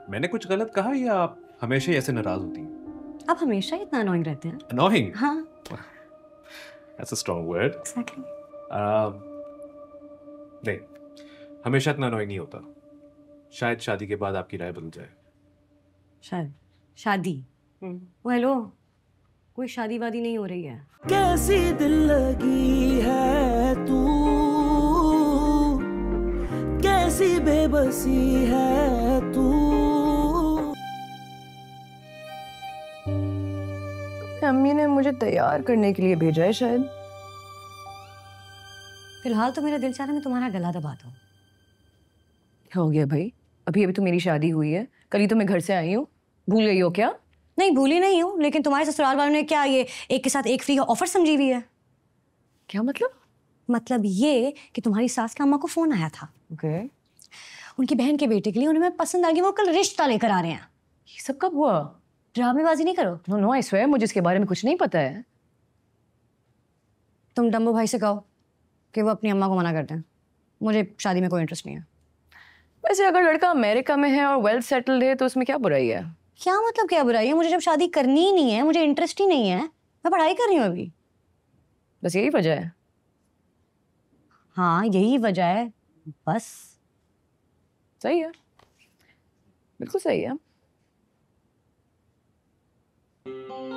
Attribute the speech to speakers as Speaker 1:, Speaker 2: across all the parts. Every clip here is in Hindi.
Speaker 1: मैंने कुछ गलत कहा या आप हमेशा ही ऐसे नाराज होती हैं?
Speaker 2: आप हमेशा ही इतना अनोइंग रहते हैं।
Speaker 1: Annoying?
Speaker 2: हाँ
Speaker 1: That's a strong word.
Speaker 2: Exactly.
Speaker 1: नहीं, हमेशा इतना अनोइंग नहीं होता। शायद शादी के बाद आपकी राय बदल जाए।
Speaker 2: शायद शादी। वो हेलो, कोई शादी वादी नहीं हो रही है।
Speaker 3: कैसी दिल लगी है तू, कैसी बेबसी है तू।
Speaker 4: अम्मी ने मुझे तैयार करने के लिए भेजा है शायद।
Speaker 2: फिलहाल तो मेरा दिल चाह रहा है मैं तुम्हारा गला दबा दूं।
Speaker 4: क्या हो गया भाई? अभी अभी तो मेरी शादी हुई है, कल ही तो मैं घर से आई हूँ। भूल गई हो क्या?
Speaker 2: नहीं भूली नहीं हूँ, लेकिन तुम्हारे ससुराल वालों ने क्या ये एक के साथ एक फ्री का ऑफर समझी हुई है?
Speaker 4: क्या मतलब?
Speaker 2: मतलब ये कि तुम्हारी सास के अम्मा को फोन आया था।
Speaker 4: ओके।
Speaker 2: उनकी बहन के बेटे के लिए उन्हें पसंद आ गई, वो कल रिश्ता लेकर आ रहे हैं।
Speaker 4: ये सब कब हुआ?
Speaker 2: ड्रामेबाजी नहीं करो।
Speaker 4: नो नो, आई स्वेयर मुझे इसके बारे में कुछ नहीं पता है।
Speaker 2: तुम डम्बो भाई से कहो कि वो अपनी अम्मा को मना कर दें। मुझे शादी में कोई इंटरेस्ट नहीं है।
Speaker 4: वैसे अगर लड़का अमेरिका में है और वेल सेटल्ड है तो उसमें क्या बुराई है?
Speaker 2: क्या मतलब क्या बुराई है? मुझे जब शादी करनी ही नहीं है, मुझे इंटरेस्ट ही नहीं है, मैं पढ़ाई कर रही हूँ अभी।
Speaker 4: बस यही वजह है?
Speaker 2: हाँ यही वजह है बस।
Speaker 4: सही है, बिल्कुल सही है।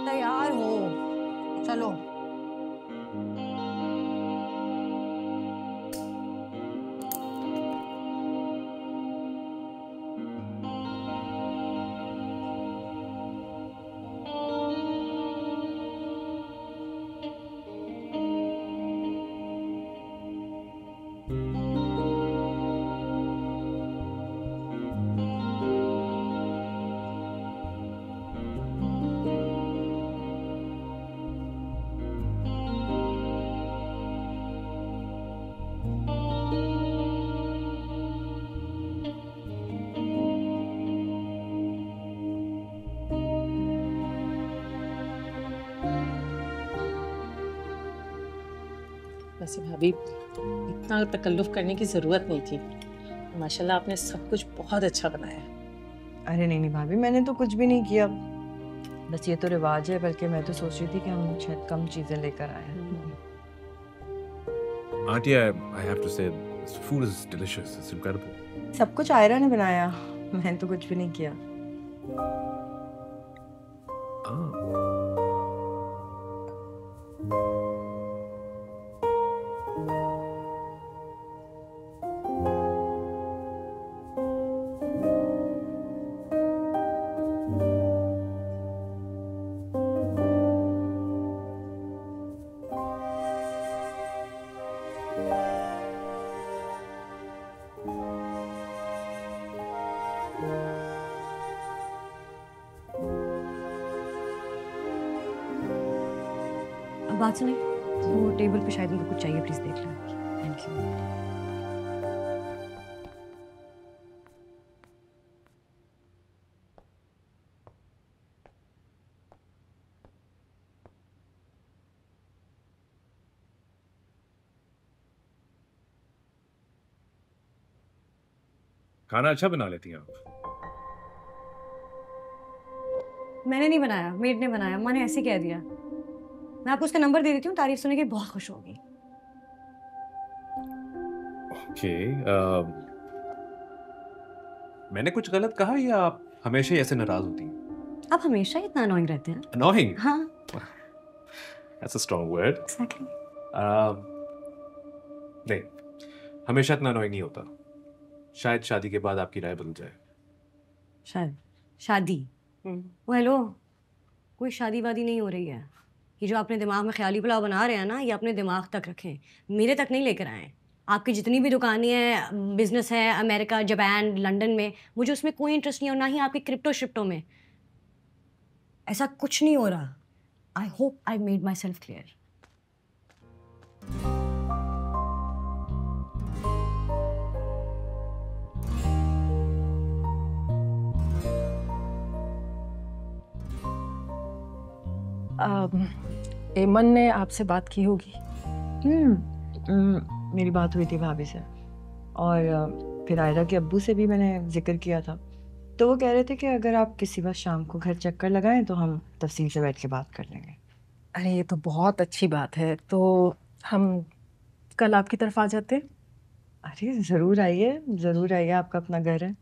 Speaker 2: तैयार हो, चलो।
Speaker 5: वैसे भाभी इतना तकल्लुफ करने की जरूरत नहीं थी। माशाल्लाह आपने सब कुछ बहुत अच्छा बनाया।
Speaker 4: अरे नहीं नहीं भाभी, मैंने तो कुछ भी नहीं किया। बस ये तो रिवाज है, बल्कि मैं तो सोच रही थी कि हम शायद कम चीजें लेकर आए हैं।
Speaker 1: Auntie, I have to say, this food is delicious. It's incredible.
Speaker 4: सब कुछ आयरा ने बनाया, मैंने तो कुछ भी नहीं किया।
Speaker 1: Ah.
Speaker 2: अब बात सुने, वो टेबल पे शायद उनको कुछ चाहिए, प्लीज देख लें। Thank you.
Speaker 1: खाना अच्छा बना लेती हैं आप।
Speaker 2: मैंने नहीं बनाया, मेड ने बनाया। अम्मा ने ऐसे कह दिया। मैं आपको उसका नंबर दे देती हूँ, तारीफ सुन के बहुत खुश होगी।
Speaker 1: Okay. मैंने कुछ गलत कहा या आप हमेशा ही ऐसे नाराज होती हैं?
Speaker 2: आप हमेशा ही इतना अनोइंग रहते हैं।
Speaker 1: Annoying?
Speaker 2: हाँ
Speaker 1: That's a strong word.
Speaker 2: Exactly.
Speaker 1: नहीं, हमेशा इतना अनोइंग नहीं होता। शायद शादी के बाद आपकी राय बदल जाए।
Speaker 2: शायद शादी। वो हेलो, कोई शादी वादी नहीं हो रही है। ये जो आपने दिमाग में ख्याली पुलाव बना रहे हैं ना, ये अपने दिमाग तक रखें, मेरे तक नहीं लेकर आए। आपकी जितनी भी दुकानें हैं, बिजनेस है अमेरिका, जापान, लंदन में, मुझे उसमें कोई इंटरेस्ट नहीं है, और ना ही आपकी क्रिप्टो शिप्टो में। ऐसा कुछ नहीं हो रहा। I hope I made my self clear.
Speaker 4: एमन ने आपसे बात की होगी? मेरी बात हुई थी भाभी से, और फिर आयरा के अब्बू से भी मैंने जिक्र किया था। तो वो कह रहे थे कि अगर आप किसी बार शाम को घर चक्कर लगाएं तो हम तफसील से बैठ के बात कर लेंगे।
Speaker 5: अरे ये तो बहुत अच्छी बात है, तो हम कल आपकी तरफ आ जाते हैं।
Speaker 4: अरे ज़रूर आइए, आपका अपना घर है।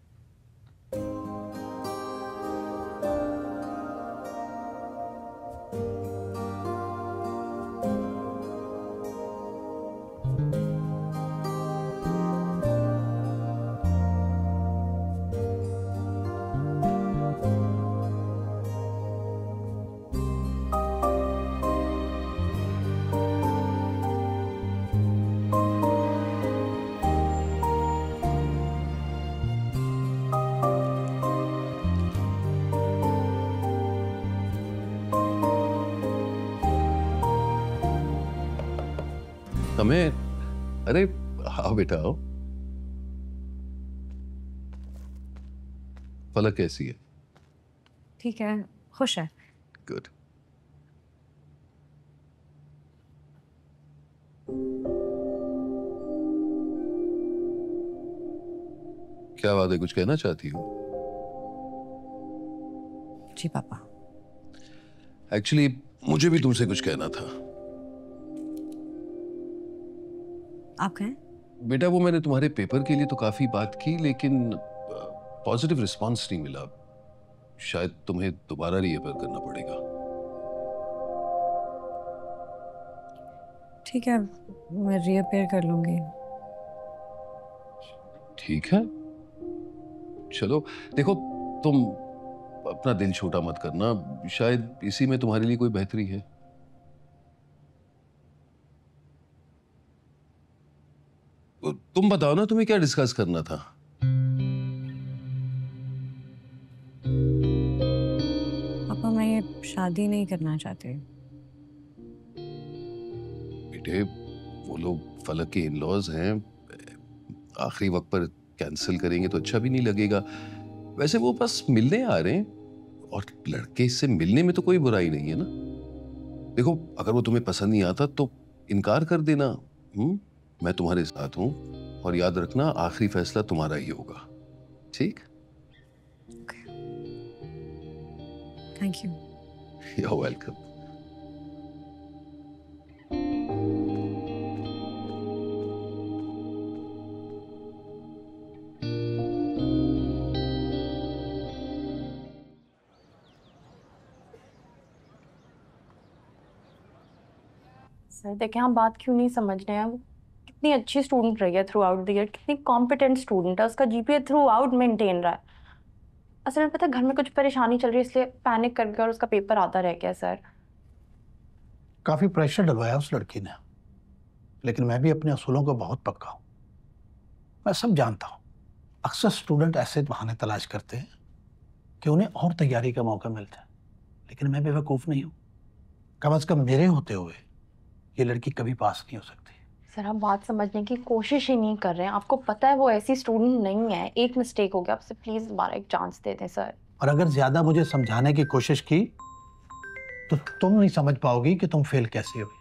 Speaker 6: हमें, अरे आओ बेटा आओ। फलक कैसी है?
Speaker 2: ठीक है, खुश है।
Speaker 6: गुड। क्या बात है, कुछ कहना चाहती हो?
Speaker 2: जी पापा।
Speaker 6: एक्चुअली मुझे भी तुमसे कुछ कहना था।
Speaker 2: आप कहें।
Speaker 6: बेटा वो मैंने तुम्हारे पेपर के लिए तो काफी बात की, लेकिन पॉजिटिव रिस्पांस नहीं मिला। शायद तुम्हें दोबारा रीअपेयर करना पड़ेगा।
Speaker 2: ठीक है, मैं रीअपेयर कर लूंगी।
Speaker 6: ठीक है, चलो। देखो तुम अपना दिल छोटा मत करना, शायद इसी में तुम्हारे लिए कोई बेहतरी है। तुम बताओ ना, तुम्हें क्या डिस्कस करना था?
Speaker 2: पापा मैं ये शादी नहीं करना चाहती।
Speaker 6: बेटे वो लोग फलक के इन-लॉज हैं, आखिरी वक्त पर कैंसिल करेंगे तो अच्छा भी नहीं लगेगा। वैसे वो बस मिलने आ रहे हैं, और लड़के से मिलने में तो कोई बुराई नहीं है ना। देखो अगर वो तुम्हें पसंद नहीं आता तो इनकार कर देना। मैं तुम्हारे साथ हूं, और याद रखना आखिरी फैसला तुम्हारा ही होगा, ठीक?
Speaker 2: Thank you.
Speaker 6: You are welcome.
Speaker 7: Sir देखें, हम बात क्यों नहीं समझ रहे हैं। वो कितनी अच्छी स्टूडेंट रही है थ्रू आउट द ईयर, कितनी कॉम्पिटेंट स्टूडेंट है, उसका जीपीए थ्रू आउट मेंटेन रहा है। असल में पता है घर में कुछ परेशानी चल रही है, इसलिए पैनिक कर गया और उसका पेपर आधा रह गया। सर
Speaker 8: काफ़ी प्रेशर डलवाया उस लड़की ने, लेकिन मैं भी अपने असूलों को बहुत पक्का हूँ। मैं सब जानता हूँ, अक्सर स्टूडेंट ऐसे बहाने तलाश करते हैं कि उन्हें और तैयारी का मौका मिलता है, लेकिन मैं बेवकूफ़ नहीं हूँ। कम से कम मेरे होते हुए ये लड़की कभी पास नहीं हो सकती।
Speaker 7: सर आप बात समझने की कोशिश ही नहीं कर रहे हैं। आपको पता है वो ऐसी स्टूडेंट नहीं है, एक मिस्टेक हो गया। आपसे प्लीज़ दोबारा एक चांस दे दें सर।
Speaker 8: और अगर ज़्यादा मुझे समझाने की कोशिश की तो तुम नहीं समझ पाओगी कि तुम फेल कैसे हुई।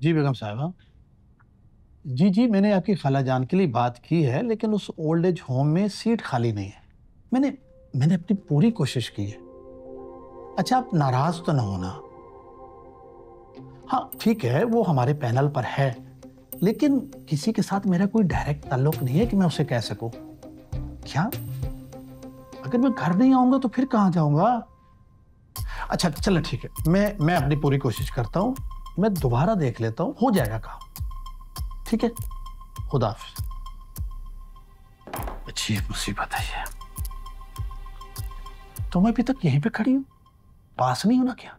Speaker 8: जी बेगम साहिबा। जी मैंने आपकी खालाजान के लिए बात की है, लेकिन उस ओल्ड एज होम में सीट खाली नहीं है। मैंने अपनी पूरी कोशिश की है। अच्छा आप नाराज तो ना होना। हाँ ठीक है, वो हमारे पैनल पर है, लेकिन किसी के साथ मेरा कोई डायरेक्ट ताल्लुक नहीं है कि मैं उसे कह सकूं। क्या अगर मैं घर नहीं आऊंगा तो फिर कहां जाऊंगा? अच्छा चलो ठीक है, मैं अपनी पूरी कोशिश करता हूं। मैं दोबारा देख लेता हूं, हो जाएगा काम। ठीक है, खुदा हाफिज। अच्छी मुसीबत है ये। तुम अभी तक यहीं पे खड़ी हो, पास नहीं होना क्या?